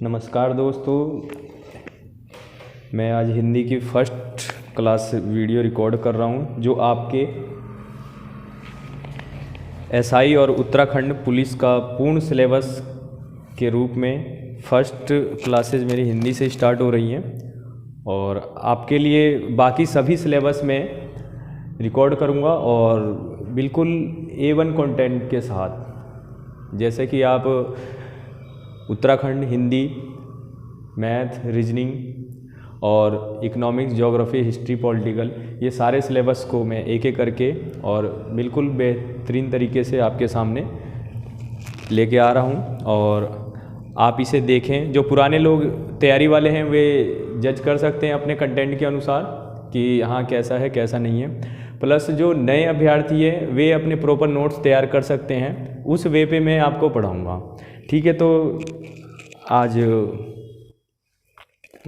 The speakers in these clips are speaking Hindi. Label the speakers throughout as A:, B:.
A: नमस्कार दोस्तों, मैं आज हिंदी की फर्स्ट क्लास वीडियो रिकॉर्ड कर रहा हूं जो आपके एसआई और उत्तराखंड पुलिस का पूर्ण सिलेबस के रूप में फर्स्ट क्लासेस मेरी हिंदी से स्टार्ट हो रही हैं और आपके लिए बाकी सभी सिलेबस में रिकॉर्ड करूंगा और बिल्कुल A1 कंटेंट के साथ। जैसे कि आप उत्तराखंड हिंदी, मैथ, रीजनिंग और इकोनॉमिक्स, ज्योग्राफी, हिस्ट्री, पॉलिटिकल, ये सारे सिलेबस को मैं एक एक करके और बिल्कुल बेहतरीन तरीके से आपके सामने लेके आ रहा हूँ और आप इसे देखें। जो पुराने लोग तैयारी वाले हैं वे जज कर सकते हैं अपने कंटेंट के अनुसार कि हाँ कैसा है कैसा नहीं है। प्लस जो नए अभ्यर्थी हैं वे अपने प्रॉपर नोट्स तैयार कर सकते हैं, उस वे पे मैं आपको पढ़ाऊँगा। ठीक है, तो आज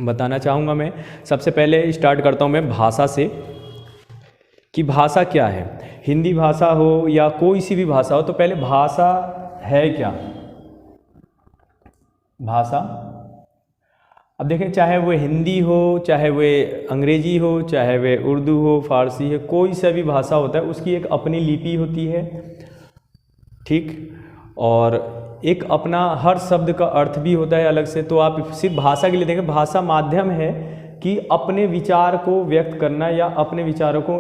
A: बताना चाहूँगा मैं सबसे पहले स्टार्ट करता हूँ मैं भाषा से कि भाषा क्या है। हिंदी भाषा हो या कोई सी भी भाषा हो, तो पहले भाषा है क्या। भाषा, अब देखें, चाहे वो हिंदी हो, चाहे वो अंग्रेजी हो, चाहे वो उर्दू हो, फारसी है, कोई सा भी भाषा होता है उसकी एक अपनी लिपि होती है, ठीक, और एक अपना हर शब्द का अर्थ भी होता है अलग से। तो आप सिर्फ भाषा के लिए देखें, भाषा माध्यम है कि अपने विचार को व्यक्त करना या अपने विचारों को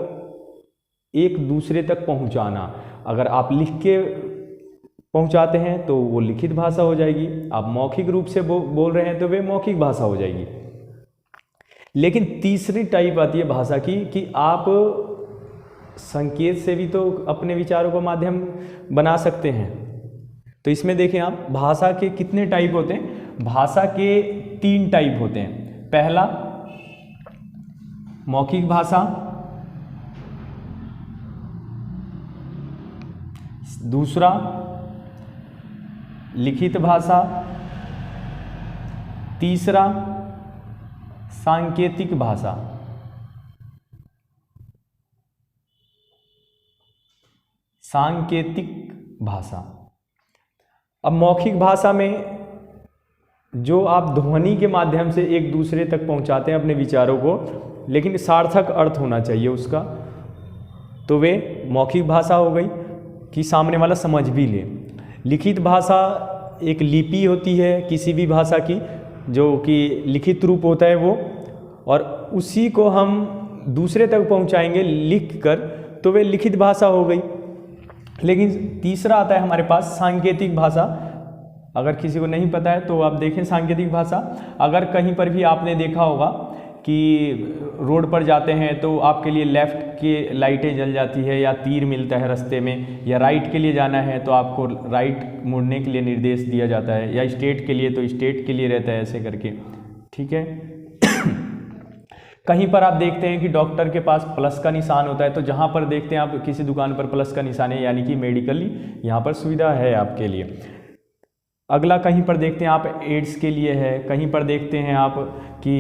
A: एक दूसरे तक पहुंचाना। अगर आप लिख के पहुंचाते हैं तो वो लिखित भाषा हो जाएगी, आप मौखिक रूप से बोल रहे हैं तो वे मौखिक भाषा हो जाएगी। लेकिन तीसरी टाइप आती है भाषा की कि आप संकेत से भी तो अपने विचारों को माध्यम बना सकते हैं। तो इसमें देखें आप, भाषा के कितने टाइप होते हैं। भाषा के 3 टाइप होते हैं। पहला मौखिक भाषा, दूसरा लिखित भाषा, तीसरा सांकेतिक भाषा। सांकेतिक भाषा। अब मौखिक भाषा में जो आप ध्वनि के माध्यम से एक दूसरे तक पहुंचाते हैं अपने विचारों को, लेकिन सार्थक अर्थ होना चाहिए उसका, तो वे मौखिक भाषा हो गई कि सामने वाला समझ भी ले। लिखित भाषा एक लिपि होती है किसी भी भाषा की, जो कि लिखित रूप होता है वो, और उसी को हम दूसरे तक पहुंचाएंगे लिख कर, तो वे लिखित भाषा हो गई। लेकिन तीसरा आता है हमारे पास सांकेतिक भाषा। अगर किसी को नहीं पता है तो आप देखें सांकेतिक भाषा। अगर कहीं पर भी आपने देखा होगा कि रोड पर जाते हैं तो आपके लिए लेफ़्ट की लाइटें जल जाती है या तीर मिलता है रास्ते में, या राइट के लिए जाना है तो आपको राइट मुड़ने के लिए निर्देश दिया जाता है, या स्ट्रेट के लिए तो स्ट्रेट के लिए रहता है, ऐसे करके, ठीक है। कहीं पर आप देखते हैं कि डॉक्टर के पास प्लस का निशान होता है, तो जहाँ पर देखते हैं आप किसी दुकान पर प्लस का निशान है, यानी कि मेडिकली यहाँ पर सुविधा है आपके लिए। अगला कहीं पर देखते हैं आप एड्स के लिए है, कहीं पर देखते हैं आप कि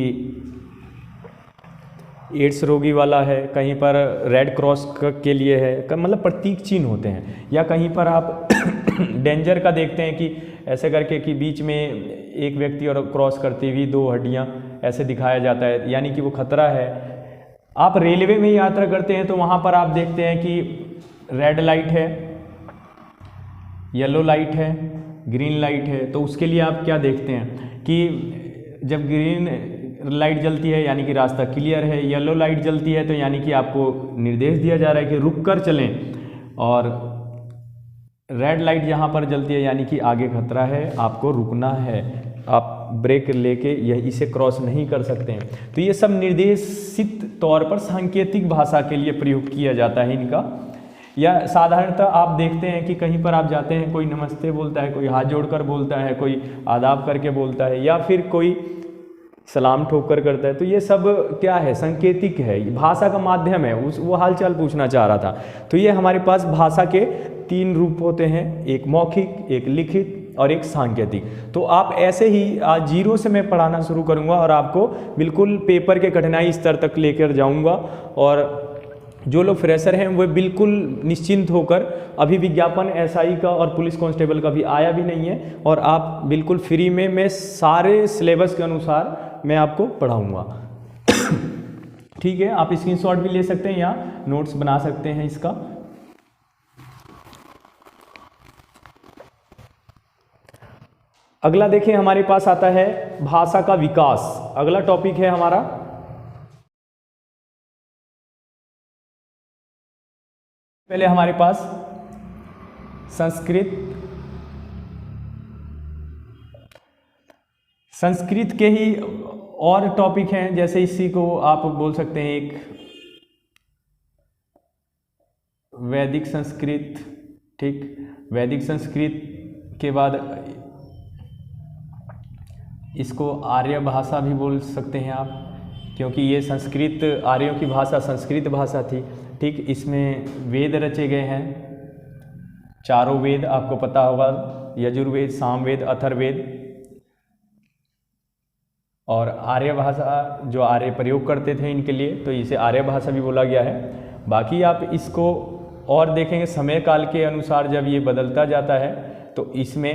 A: एड्स रोगी वाला है, कहीं पर रेड क्रॉस के लिए है, मतलब प्रतीक चिन्ह होते हैं। या कहीं पर आप डेंजर का देखते हैं कि ऐसे करके कि बीच में एक व्यक्ति और क्रॉस करती हुई 2 हड्डियां ऐसे दिखाया जाता है, यानी कि वो खतरा है। आप रेलवे में यात्रा करते हैं तो वहाँ पर आप देखते हैं कि रेड लाइट है, येलो लाइट है, ग्रीन लाइट है। तो उसके लिए आप क्या देखते हैं कि जब ग्रीन लाइट जलती है यानी कि रास्ता क्लियर है, येलो लाइट जलती है तो यानी कि आपको निर्देश दिया जा रहा है कि रुक कर चलें, और रेड लाइट जहाँ पर जलती है यानी कि आगे खतरा है, आपको रुकना है, आप ब्रेक लेके इसे क्रॉस नहीं कर सकते हैं। तो ये सब निर्देशित तौर पर सांकेतिक भाषा के लिए प्रयोग किया जाता है इनका। या साधारणतः आप देखते हैं कि कहीं पर आप जाते हैं, कोई नमस्ते बोलता है, कोई हाथ जोड़कर बोलता है, कोई आदाब करके बोलता है, या फिर कोई सलाम ठोक कर करता है। तो ये सब क्या है, सांकेतिक है, भाषा का माध्यम है। वो हालचाल पूछना चाह रहा था। तो ये हमारे पास भाषा के 3 रूप होते हैं, एक मौखिक, एक लिखित और एक सांकेतिक। तो आप ऐसे ही आज 0 से मैं पढ़ाना शुरू करूंगा और आपको बिल्कुल पेपर के कठिनाई स्तर तक लेकर जाऊंगा और जो लोग फ्रेशर हैं वो बिल्कुल निश्चिंत होकर, अभी विज्ञापन एसआई का और पुलिस कांस्टेबल का भी आया भी नहीं है, और आप बिल्कुल फ्री में मैं सारे सिलेबस के अनुसार मैं आपको पढ़ाऊँगा। ठीक है, आप स्क्रीनशॉट भी ले सकते हैं या नोट्स बना सकते हैं इसका। अगला देखिए हमारे पास आता है भाषा का विकास। अगला टॉपिक है हमारा। पहले हमारे पास संस्कृत के ही और टॉपिक हैं, जैसे इसी को आप बोल सकते हैं एक वैदिक संस्कृत। ठीक, वैदिक संस्कृत के बाद इसको आर्य भाषा भी बोल सकते हैं आप, क्योंकि ये संस्कृत, आर्यों की भाषा संस्कृत भाषा थी। ठीक, इसमें वेद रचे गए हैं, चारों वेद आपको पता होगा, यजुर्वेद, सामवेद, अथर्ववेद। और आर्य भाषा जो आर्य प्रयोग करते थे इनके लिए, तो इसे आर्य भाषा भी बोला गया है। बाकी आप इसको और देखेंगे समय काल के अनुसार जब ये बदलता जाता है, तो इसमें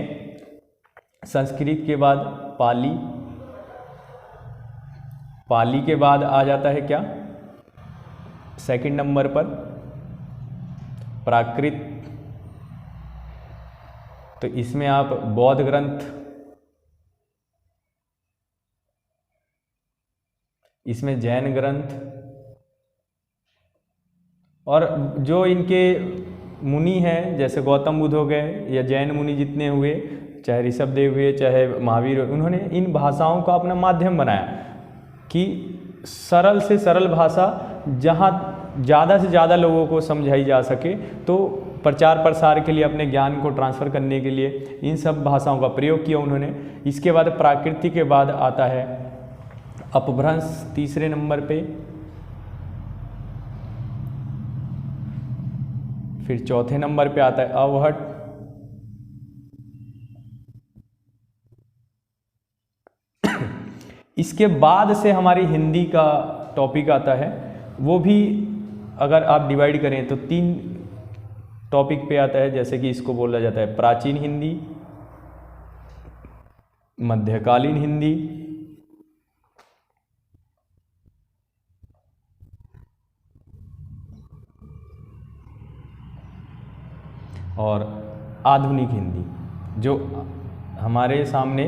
A: संस्कृत के बाद पाली, पाली के बाद आ जाता है क्या, सेकंड नंबर पर प्राकृत। तो इसमें आप बौद्ध ग्रंथ, इसमें जैन ग्रंथ, और जो इनके मुनि हैं जैसे गौतम बुद्ध हो गए या जैन मुनि जितने हुए, चाहे ऋषभदेव हुए, चाहे महावीर, उन्होंने इन भाषाओं का अपना माध्यम बनाया कि सरल से सरल भाषा जहाँ ज़्यादा से ज़्यादा लोगों को समझाई जा सके, तो प्रचार प्रसार के लिए, अपने ज्ञान को ट्रांसफ़र करने के लिए इन सब भाषाओं का प्रयोग किया उन्होंने। इसके बाद प्राकृति के बाद आता है अपभ्रंश तीसरे नंबर पे, फिर चौथे नंबर पे आता है अवहट, इसके बाद से हमारी हिंदी का टॉपिक आता है। वो भी अगर आप डिवाइड करें तो 3 टॉपिक पे आता है, जैसे कि इसको बोला जाता है प्राचीन हिंदी, मध्यकालीन हिंदी और आधुनिक हिंदी, जो हमारे सामने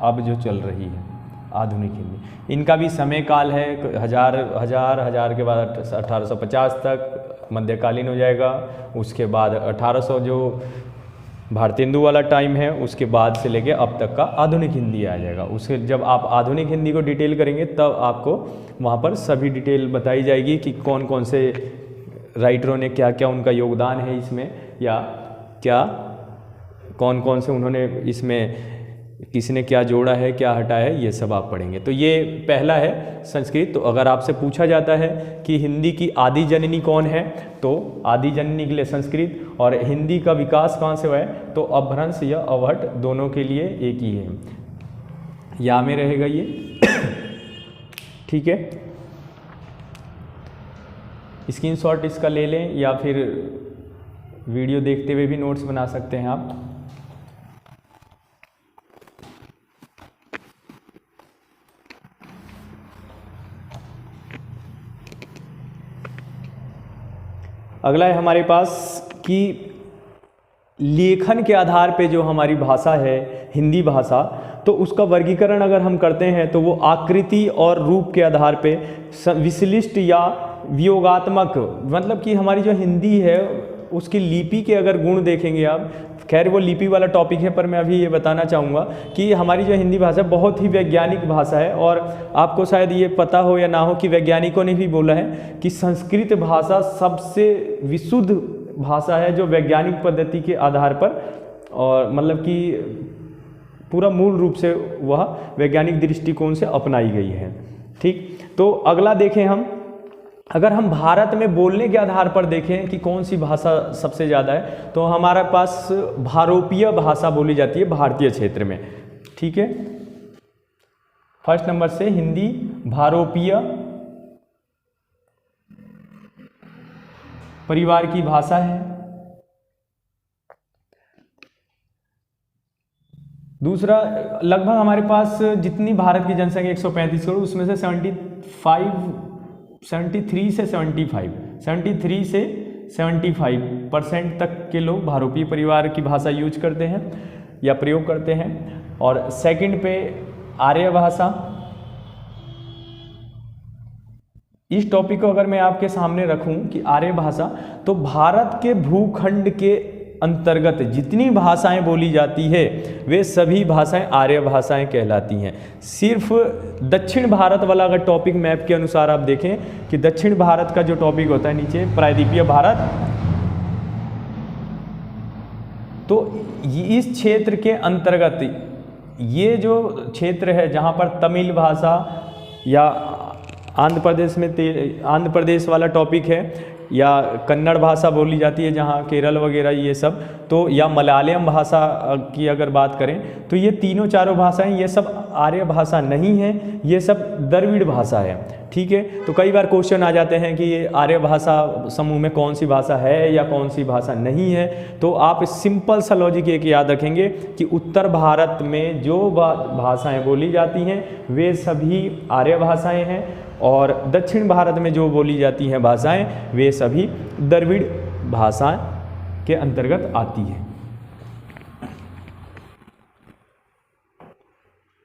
A: अब जो चल रही है आधुनिक हिंदी। इनका भी समय काल है, हजार के बाद 1850 तक मध्यकालीन हो जाएगा, उसके बाद 1800 जो भारतेंदु वाला टाइम है, उसके बाद से लेके अब तक का आधुनिक हिंदी आ जाएगा। उसके जब आप आधुनिक हिंदी को डिटेल करेंगे तब आपको वहाँ पर सभी डिटेल बताई जाएगी कि कौन कौन से राइटरों ने क्या क्या उनका योगदान है इसमें, या क्या कौन कौन से उन्होंने इसमें, किसने क्या जोड़ा है, क्या हटाया है, ये सब आप पढ़ेंगे। तो ये पहला है संस्कृत। तो अगर आपसे पूछा जाता है कि हिंदी की आदि जननी कौन है, तो आदि जननी के लिए संस्कृत, और हिंदी का विकास कहाँ से हुआ है, तो अपभ्रंश या अवहट दोनों के लिए एक ही है, या में रहेगा ये। ठीक है, स्क्रीनशॉट इसका ले लें या फिर वीडियो देखते हुए भी नोट्स बना सकते हैं आप। अगला है हमारे पास कि लेखन के आधार पे जो हमारी भाषा है हिंदी भाषा, तो उसका वर्गीकरण अगर हम करते हैं तो वो आकृति और रूप के आधार पे विशिष्ट या वियोगात्मक, मतलब कि हमारी जो हिंदी है उसकी लिपि के अगर गुण देखेंगे आप, खैर वो लिपि वाला टॉपिक है, पर मैं अभी ये बताना चाहूँगा कि हमारी जो हिंदी भाषा बहुत ही वैज्ञानिक भाषा है। और आपको शायद ये पता हो या ना हो कि वैज्ञानिकों ने भी बोला है कि संस्कृत भाषा सबसे विशुद्ध भाषा है जो वैज्ञानिक पद्धति के आधार पर, और मतलब कि पूरा मूल रूप से वह वैज्ञानिक दृष्टिकोण से अपनाई गई है। ठीक, तो अगला देखें हम, अगर हम भारत में बोलने के आधार पर देखें कि कौन सी भाषा सबसे ज़्यादा है, तो हमारे पास भारोपीय भाषा बोली जाती है भारतीय क्षेत्र में। ठीक है, फर्स्ट नंबर से हिंदी भारोपीय, परिवार की भाषा है। दूसरा, लगभग हमारे पास जितनी भारत की जनसंख्या 135 करोड़, उसमें से 73 से 75% तक के लोग बहुरूपीय परिवार की भाषा यूज करते हैं या प्रयोग करते हैं। और सेकंड पे आर्य भाषा। इस टॉपिक को अगर मैं आपके सामने रखूं कि आर्य भाषा, तो भारत के भूखंड के अंतर्गत जितनी भाषाएं बोली जाती है वे सभी भाषाएं आर्य भाषाएं कहलाती हैं। सिर्फ दक्षिण भारत वाला अगर टॉपिक मैप के अनुसार आप देखें कि दक्षिण भारत का जो टॉपिक होता है नीचे प्रायद्वीपीय भारत, तो इस क्षेत्र के अंतर्गत ये जो क्षेत्र है जहाँ पर तमिल भाषा या आंध्र प्रदेश वाला टॉपिक है, या कन्नड़ भाषा बोली जाती है जहाँ केरल वगैरह ये सब, तो या मलयालम भाषा की अगर बात करें तो ये तीनों चारों भाषाएं ये सब आर्य भाषा नहीं है, ये सब द्रविड़ भाषा है। ठीक है, तो कई बार क्वेश्चन आ जाते हैं कि ये आर्य भाषा समूह में कौन सी भाषा है या कौन सी भाषा नहीं है। तो आप सिंपल सा लॉजिक एक याद रखेंगे कि उत्तर भारत में जो भाषाएं बोली जाती हैं वे सभी आर्य भाषाएं हैं, और दक्षिण भारत में जो बोली जाती हैं भाषाएं वे सभी द्रविड़ भाषा के अंतर्गत आती हैं।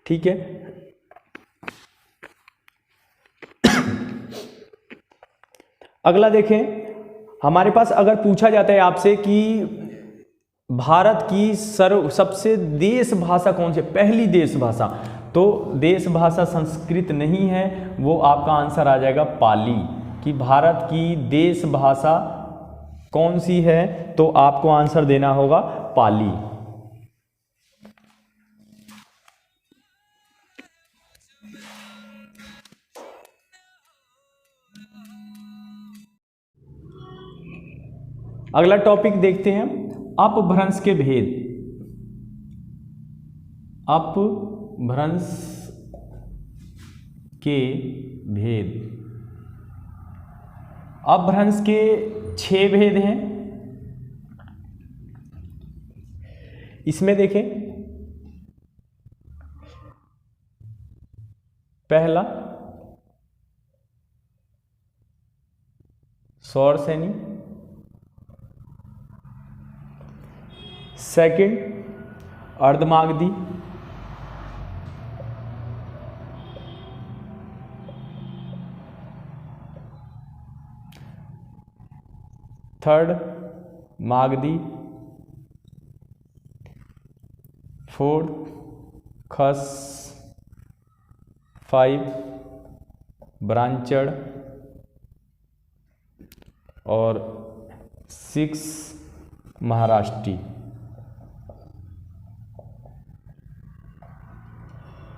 A: ठीक है, अगला देखें, हमारे पास अगर पूछा जाता है आपसे कि भारत की सबसे देश भाषा कौन सी, पहली देश भाषा, तो देश भाषा संस्कृत नहीं है, वो आपका आंसर आ जाएगा पाली। कि भारत की देश भाषा कौन सी है, तो आपको आंसर देना होगा पाली। अगला टॉपिक देखते हैं, अपभ्रंश के भेद। अपभ्रंश के भेद। अपभ्रंश के 6 भेद हैं। इसमें देखें, पहला सौर Saini, second Ardhamagadhi, third Magadhi, fourth खस, 5 ब्रांचड़, और 6 महाराष्ट्री।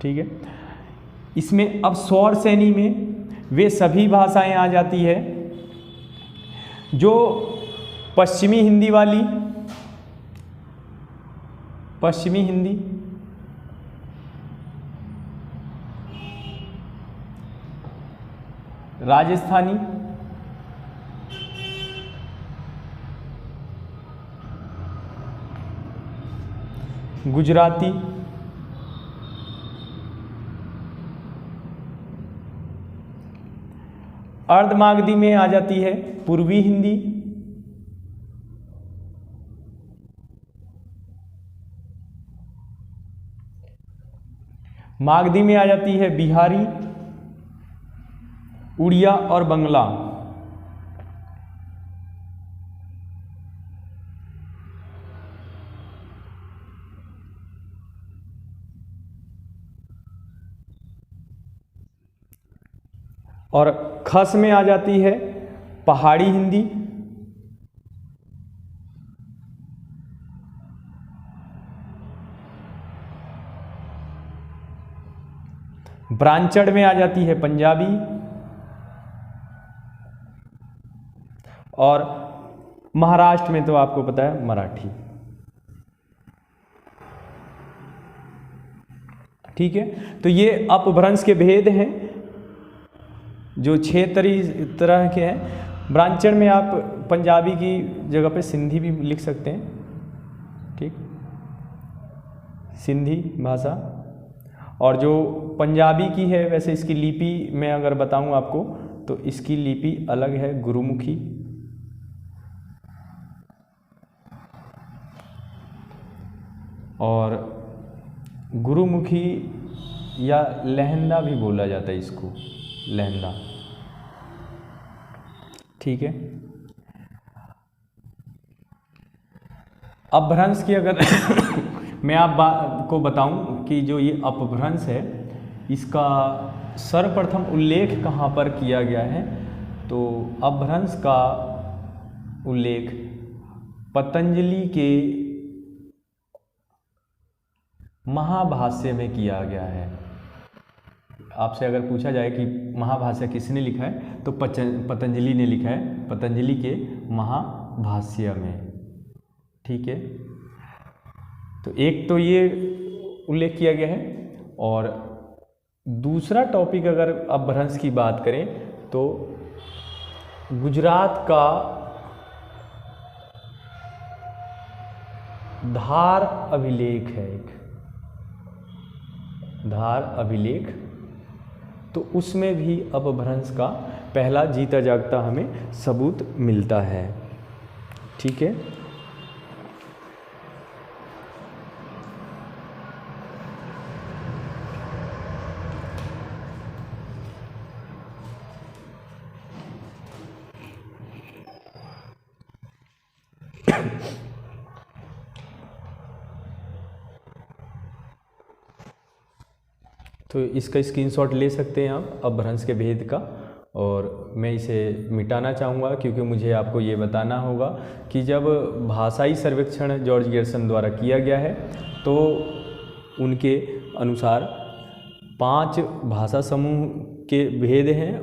A: ठीक है, इसमें अब सौर सैनी में वे सभी भाषाएं आ जाती है जो पश्चिमी हिंदी वाली, पश्चिमी हिंदी, राजस्थानी, गुजराती, अर्धमागधी में आ जाती है पूर्वी हिंदी, मागधी में आ जाती है बिहारी, उड़िया और बंगला। और खस में आ जाती है पहाड़ी हिंदी, ब्रांचड़ में आ जाती है पंजाबी, और महाराष्ट्र में तो आपको पता है मराठी। ठीक है, तो ये अपभ्रंश के भेद हैं जो 6 तरह के हैं। ब्रांचण में आप पंजाबी की जगह पे सिंधी भी लिख सकते हैं, ठीक, सिंधी भाषा। और जो पंजाबी की है, वैसे इसकी लिपि मैं अगर बताऊं आपको तो इसकी लिपि अलग है, गुरुमुखी। और गुरुमुखी या लहंदा भी बोला जाता है इसको, लहंदा, ठीक है। अपभ्रंश की अगर मैं आपको बताऊं कि जो ये अपभ्रंश है इसका सर्वप्रथम उल्लेख कहाँ पर किया गया है, तो अपभ्रंश का उल्लेख पतंजलि के महाभाष्य में किया गया है। आपसे अगर पूछा जाए कि महाभाष्य किसने लिखा है तो पतंजलि ने लिखा है, पतंजलि के महाभाष्य में, ठीक है। तो एक तो ये उल्लेख किया गया है। और दूसरा टॉपिक अगर अपभ्रंश की बात करें तो गुजरात का धार अभिलेख है, एक धार अभिलेख, तो उसमें भी अपभ्रंश का पहला जीता जागता हमें सबूत मिलता है, ठीक है। तो इसका स्क्रीनशॉट ले सकते हैं आप अपभ्रंश के भेद का। और मैं इसे मिटाना चाहूँगा क्योंकि मुझे आपको ये बताना होगा कि जब भाषाई सर्वेक्षण जॉर्ज गियर्सन द्वारा किया गया है तो उनके अनुसार 5 भाषा समूह के भेद हैं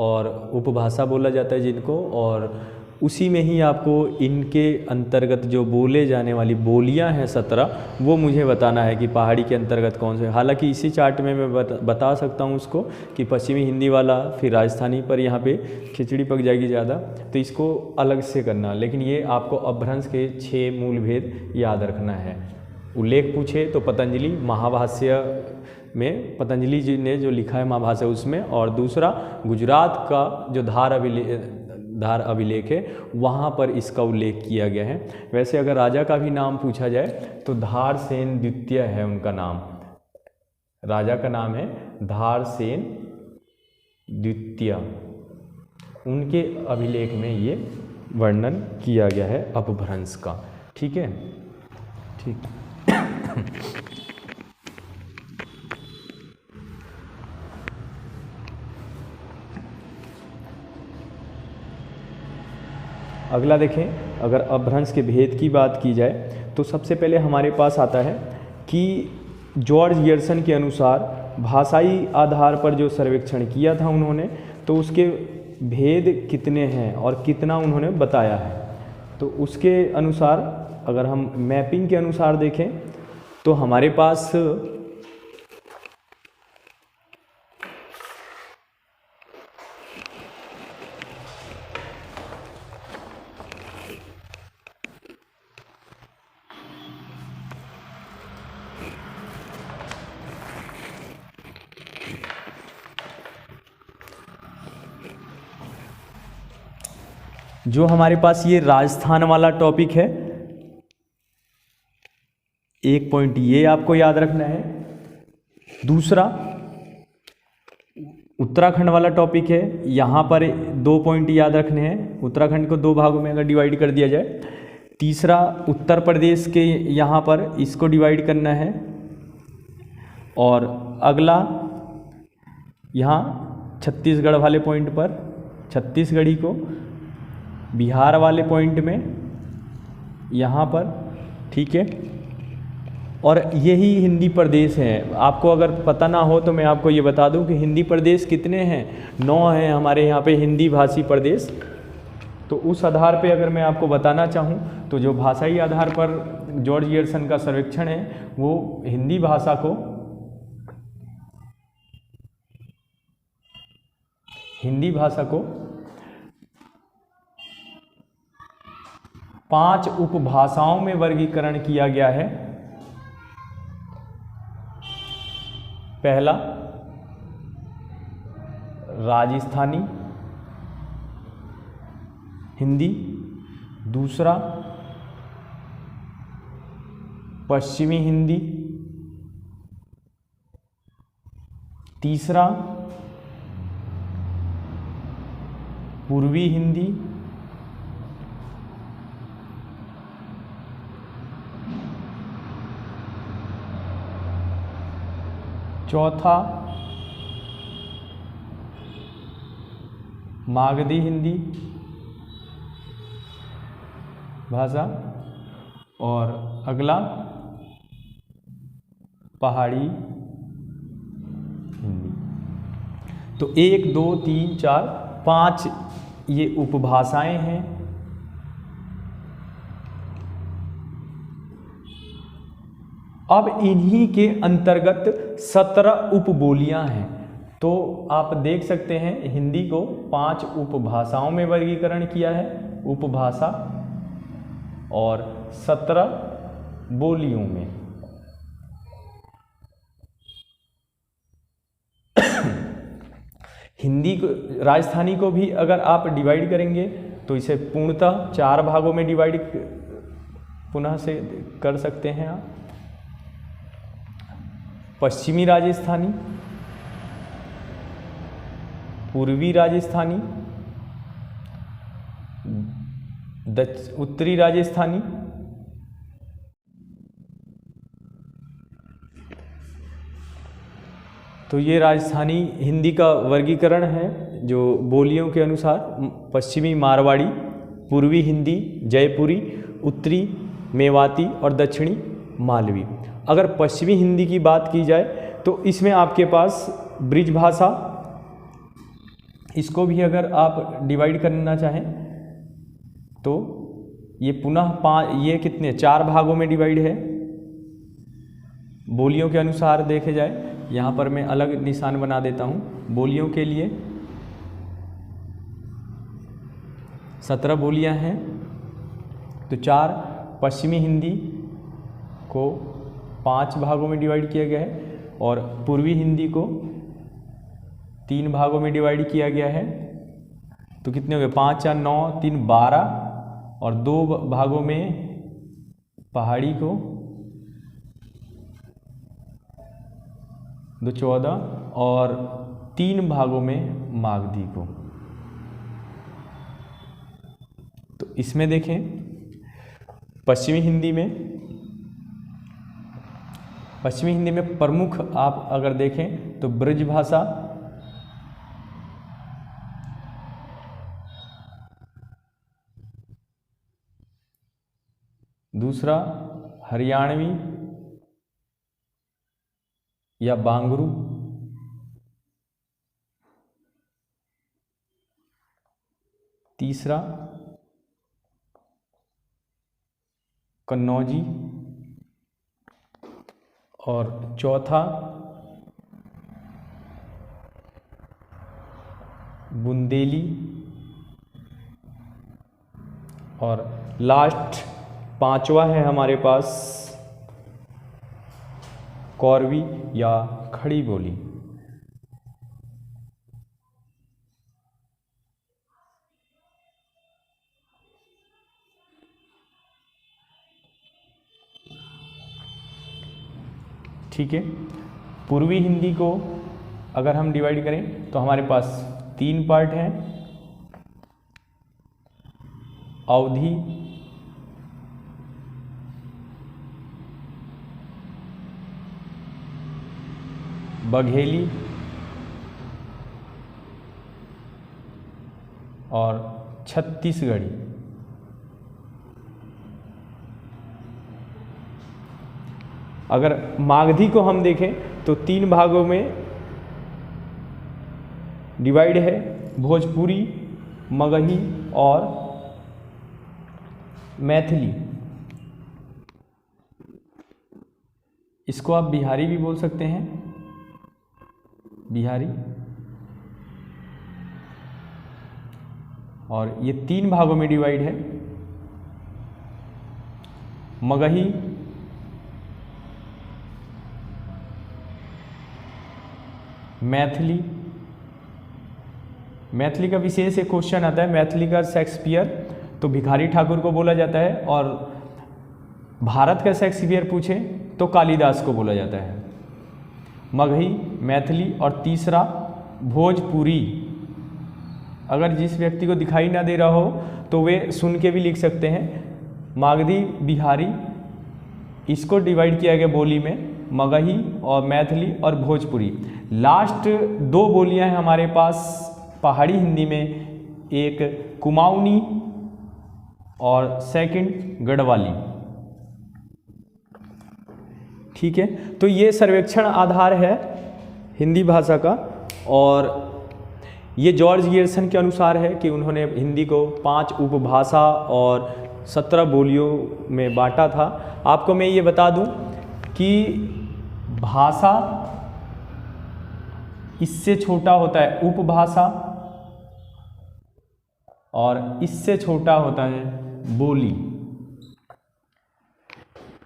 A: और उपभाषा बोला जाता है जिनको, और उसी में ही आपको इनके अंतर्गत जो बोले जाने वाली बोलियां हैं 17, वो मुझे बताना है कि पहाड़ी के अंतर्गत कौन से। हालांकि इसी चार्ट में मैं बता सकता हूं उसको कि पश्चिमी हिंदी वाला, फिर राजस्थानी पर यहाँ पे खिचड़ी पक जाएगी ज़्यादा, तो इसको अलग से करना। लेकिन ये आपको अपभ्रंश के 6 मूल भेद याद रखना है। उल्लेख पूछे तो पतंजलि महाभाष्य में पतंजलि जी ने जो लिखा है महाभाष्य उसमें, और दूसरा गुजरात का जो धार अभिलेख है वहाँ पर इसका उल्लेख किया गया है। वैसे अगर राजा का भी नाम पूछा जाए तो धार सेन द्वितीय है उनका नाम, राजा का नाम है धार सेन द्वितीय, उनके अभिलेख में ये वर्णन किया गया है अपभ्रंश का, ठीक है, ठीक। अगला देखें, अगर अपभ्रंश के भेद की बात की जाए तो सबसे पहले हमारे पास आता है कि जॉर्ज गियर्सन के अनुसार भाषाई आधार पर जो सर्वेक्षण किया था उन्होंने, तो उसके भेद कितने हैं और कितना उन्होंने बताया है। तो उसके अनुसार अगर हम मैपिंग के अनुसार देखें तो हमारे पास जो हमारे पास ये राजस्थान वाला टॉपिक है, एक पॉइंट ये आपको याद रखना है। दूसरा उत्तराखंड वाला टॉपिक है, यहाँ पर 2 पॉइंट याद रखने हैं। उत्तराखंड को 2 भागों में अगर डिवाइड कर दिया जाए। तीसरा उत्तर प्रदेश के यहाँ पर इसको डिवाइड करना है। और अगला यहाँ छत्तीसगढ़ वाले पॉइंट पर छत्तीसगढ़ी को, बिहार वाले पॉइंट में यहाँ पर, ठीक है। और यही हिंदी प्रदेश हैं। आपको अगर पता ना हो तो मैं आपको ये बता दूं कि हिंदी प्रदेश कितने हैं, 9 हैं हमारे यहाँ पे हिंदी भाषी प्रदेश। तो उस आधार पे अगर मैं आपको बताना चाहूँ तो जो भाषाई आधार पर जॉर्ज गियर्सन का सर्वेक्षण है वो हिंदी भाषा को 5 उपभाषाओं में वर्गीकरण किया गया है। पहला राजस्थानी हिंदी, दूसरा पश्चिमी हिंदी, तीसरा पूर्वी हिंदी, चौथा मागधी हिंदी भाषा, और अगला पहाड़ी हिंदी। तो 1 2 3 4 5 ये उपभाषाएं हैं। अब इन्हीं के अंतर्गत 17 उपबोलियां हैं। तो आप देख सकते हैं हिंदी को 5 उपभाषाओं में वर्गीकरण किया है, उपभाषा, और 17 बोलियों में। हिंदी को, राजस्थानी को भी अगर आप डिवाइड करेंगे तो इसे पूर्णतः 4 भागों में डिवाइड पुनः से कर सकते हैं आप। पश्चिमी राजस्थानी, पूर्वी राजस्थानी, उत्तरी राजस्थानी, तो ये राजस्थानी हिंदी का वर्गीकरण है जो बोलियों के अनुसार पश्चिमी मारवाड़ी, पूर्वी हिंदी जयपुरी, उत्तरी मेवाती और दक्षिणी मालवी। अगर पश्चिमी हिंदी की बात की जाए तो इसमें आपके पास ब्रिज भाषा, इसको भी अगर आप डिवाइड करना चाहें तो ये पुनः ये कितने 4 भागों में डिवाइड है बोलियों के अनुसार देखे जाए। यहाँ पर मैं अलग निशान बना देता हूँ। बोलियों के लिए 17 बोलियाँ हैं, तो 4 पश्चिमी हिंदी को 5 भागों में डिवाइड किया गया है और पूर्वी हिंदी को 3 भागों में डिवाइड किया गया है। तो कितने हो गए 5 4 9 3 12 और 2 भागों में पहाड़ी को, 2 14 और 3 भागों में मागधी को। तो इसमें देखें पश्चिमी हिंदी में प्रमुख आप अगर देखें तो ब्रज भाषा, दूसरा हरियाणवी या बांगरू, तीसरा कन्नौजी और चौथा बुंदेली और लास्ट 5वां है हमारे पास कौरवी या खड़ी बोली। ठीक है, पूर्वी हिंदी को अगर हम डिवाइड करें तो हमारे पास 3 पार्ट हैं, अवधी, बघेली और छत्तीसगढ़ी। अगर मागधी को हम देखें तो 3 भागों में डिवाइड है, भोजपुरी, मगही और मैथिली। इसको आप बिहारी भी बोल सकते हैं, बिहारी। और ये 3 भागों में डिवाइड है, मगही, मैथिली। मैथिली का विशेष एक क्वेश्चन आता है, मैथिली का शेक्सपियर तो भिखारी ठाकुर को बोला जाता है, और भारत का शेक्सपियर पूछे तो कालिदास को बोला जाता है। मगही, मैथिली, और तीसरा भोजपुरी। अगर जिस व्यक्ति को दिखाई ना दे रहा हो तो वे सुन के भी लिख सकते हैं। मागधी, बिहारी, इसको डिवाइड किया गया बोली में, मगही और मैथिली और भोजपुरी। लास्ट दो बोलियां हैं हमारे पास पहाड़ी हिंदी में, एक कुमाऊनी और सेकंड गढ़वाली। ठीक है, तो ये सर्वेक्षण आधार है हिंदी भाषा का, और ये जॉर्ज गियर्सन के अनुसार है कि उन्होंने हिंदी को 5 उपभाषा और 17 बोलियों में बांटा था। आपको मैं ये बता दूं कि भाषा इससे छोटा होता है उपभाषा, और इससे छोटा होता है बोली।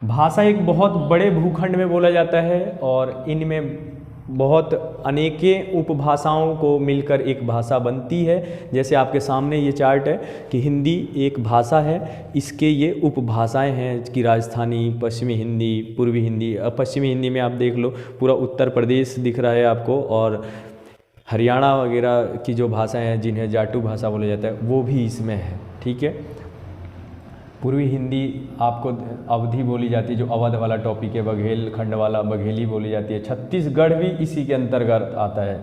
A: भाषा एक बहुत बड़े भूखंड में बोला जाता है, और इनमें बहुत अनेकें उपभाषाओं को मिलकर एक भाषा बनती है। जैसे आपके सामने ये चार्ट है कि हिंदी एक भाषा है, इसके ये उपभाषाएं हैं कि राजस्थानी, पश्चिमी हिंदी, पूर्वी हिंदी। अब पश्चिमी हिंदी में आप देख लो पूरा उत्तर प्रदेश दिख रहा है आपको, और हरियाणा वगैरह की जो भाषाएं हैं जिन्हें जाटू भाषा बोला जाता है वो भी इसमें है। ठीक है, पूर्वी हिंदी आपको अवधी बोली जाती है, जो अवध वाला टॉपिक है, बघेल खंड वाला बघेली बोली जाती है। छत्तीसगढ़ भी इसी के अंतर्गत आता है।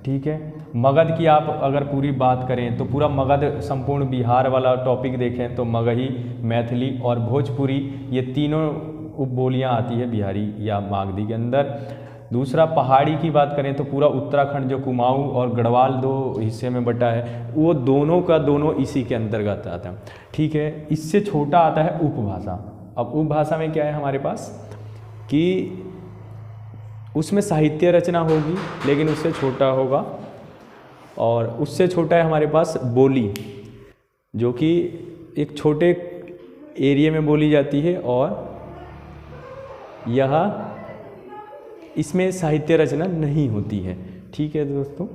A: ठीक है, मगध की आप अगर पूरी बात करें तो पूरा मगध संपूर्ण बिहार वाला टॉपिक देखें तो मगही, मैथिली और भोजपुरी, ये तीनों उपबोलियाँ आती है बिहारी या मागधी के अंदर। दूसरा पहाड़ी की बात करें तो पूरा उत्तराखंड जो कुमाऊं और गढ़वाल 2 हिस्से में बटा है, वो दोनों का दोनों इसी के अंतर्गत आता है। ठीक है, इससे छोटा आता है उपभाषा। अब उपभाषा में क्या है हमारे पास कि उसमें साहित्य रचना होगी लेकिन उससे छोटा होगा, और उससे छोटा है हमारे पास बोली, जो कि एक छोटे एरिया में बोली जाती है, और यह इसमें साहित्य रचना नहीं होती है। ठीक है दोस्तों।